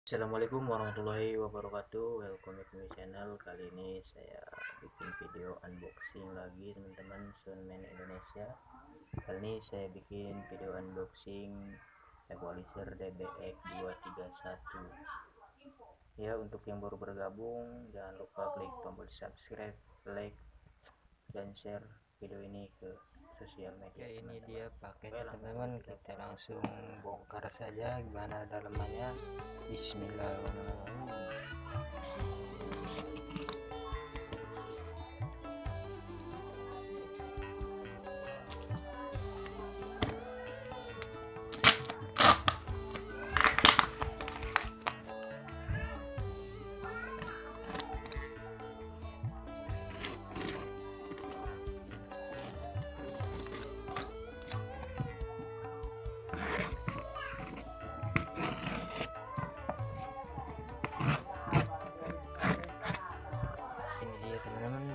Assalamualaikum warahmatullahi wabarakatuh. Welcome back to my channel. Kali ini saya bikin video unboxing lagi teman-teman, Sunman Indonesia. Kali ini saya bikin video unboxing equalizer DBX 231. Ya, untuk yang baru bergabung jangan lupa klik tombol subscribe, like dan share video ini ke sosial media. Oke, ini dia paketnya teman-teman. Kita langsung bongkar saja gimana dalamannya. Bismillahirrahmanirrahim.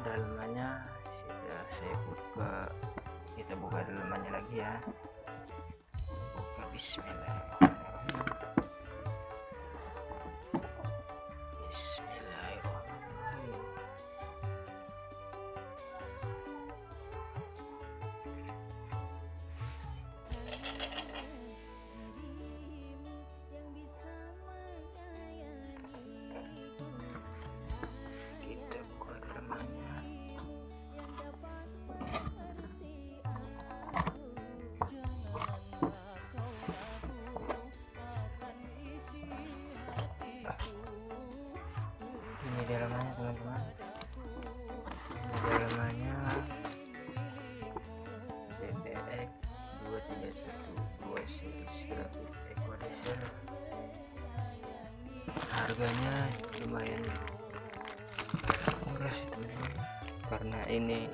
Dalamannya sudah saya buka. Kita buka dalamannya lagi ya. Buka, bismillahirrahmanirrahim. Bismillahirrahmanirrahim. Kita buka dalamannya. Ini dalamannya teman-teman. Ini dalamannya DBX 231 series grafik equalizer. Harganya lumayan murah teman-teman, karena ini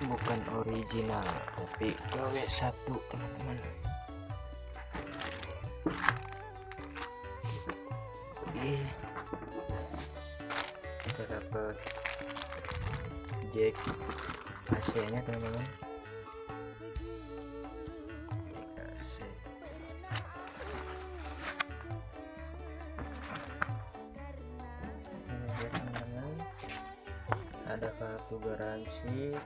bukan original tapi KW1 teman-teman. Kita dapat jack AC nya teman-teman. Jack AC. Ini dia teman-teman, ada kartu garansi,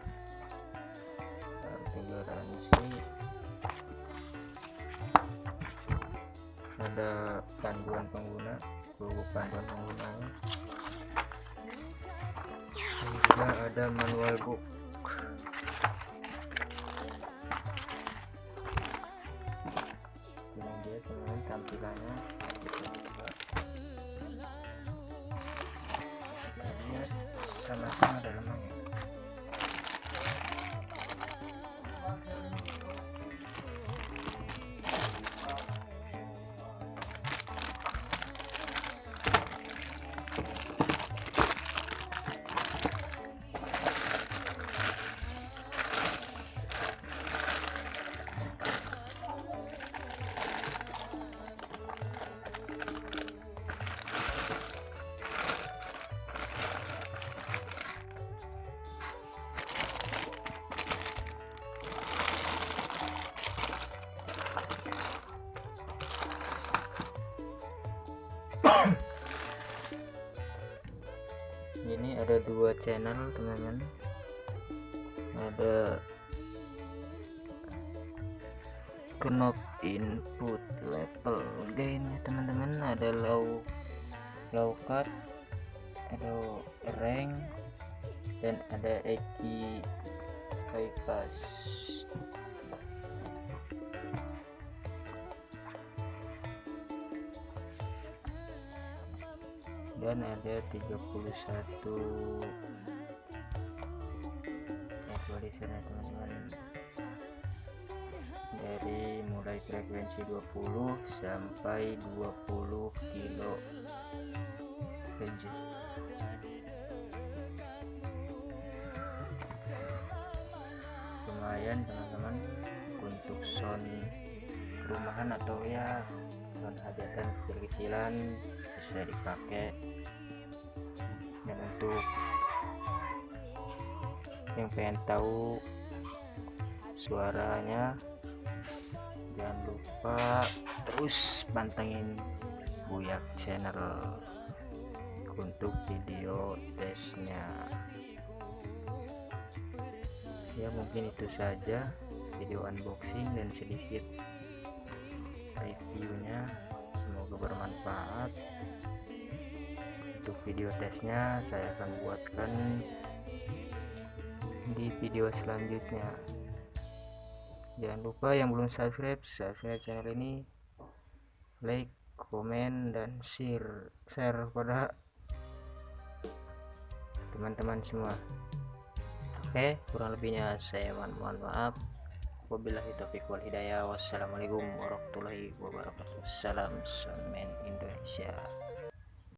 ada panduan pengguna, logo panduan penggunanya, dan juga ada manual book. Ini dia teman tampilannya. Kita lihat sama-sama dalamannya. Ini ada dua channel teman-teman, ada knob input level gain ya teman-teman, ada low cut, ada rank, dan ada EQ high pass. Dan ada 31 equalizer teman-teman, dari mulai frekuensi 20 sampai 20 kilo Hz. Lumayan teman-teman untuk sound rumahan atau ya sound hajatan kecil-kecilan bisa dipakai. Dan untuk yang pengen tahu suaranya, jangan lupa terus pantengin Buyak channel untuk video tesnya. Ya mungkin itu saja video unboxing dan sedikit reviewnya, semoga bermanfaat. Untuk video tesnya saya akan buatkan di video selanjutnya. Jangan lupa yang belum subscribe channel ini, like, komen, dan share pada teman-teman semua. Oke, kurang lebihnya saya mohon maaf. Wabillahi taufiq wal hidayah. Wassalamualaikum warahmatullahi wabarakatuh. Salam Sunmen Indonesia.